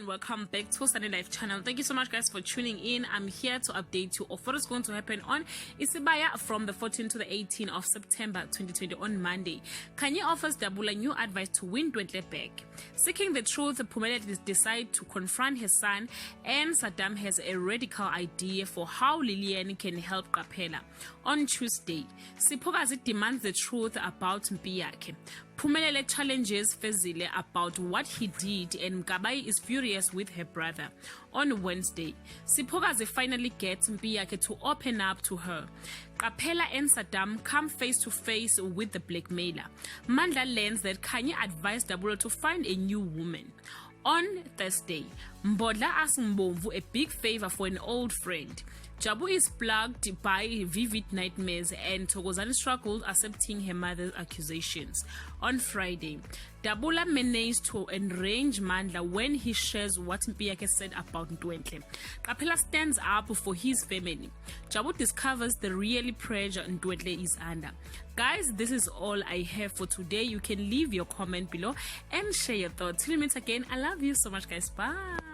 everyone, welcome back to Sunday Life channel. Thank you so much guys for tuning in. I'm here to update you of what is going to happen on Isibaya from the 14th to the 18th of September 2020 on Monday. Kanye offers Dabula new advice to win Dwentle back. Seeking the truth, Phumelele decides to confront his son, and Saddam has a radical idea for how Lillian can help Kapela. On Tuesday, Siphokazi demands the truth about Mpiyake. Phumelele challenges Fezile about what he did, and Mkabayi is furious with her brother. On Wednesday, Siphokazi finally gets Mpiyake to open up to her. Kapela and Saddam come face to face with the blackmailer. Mandla learns that Kanye advised Dabula to find a new woman. On Thursday, Mbodla asks Mbomvu a big favor for an old friend. Jabu is plagued by vivid nightmares, and Thokozani struggled accepting her mother's accusations. On Friday, Dabula managed to enrage Mandla when he shares what Mpiyake said about Ndwentle. Kapela stands up for his family. Jabu discovers the real pressure Ndwentle is under. Guys, this is all I have for today. You can leave your comment below and share your thoughts. Till we meet again, I love you so much guys. Bye.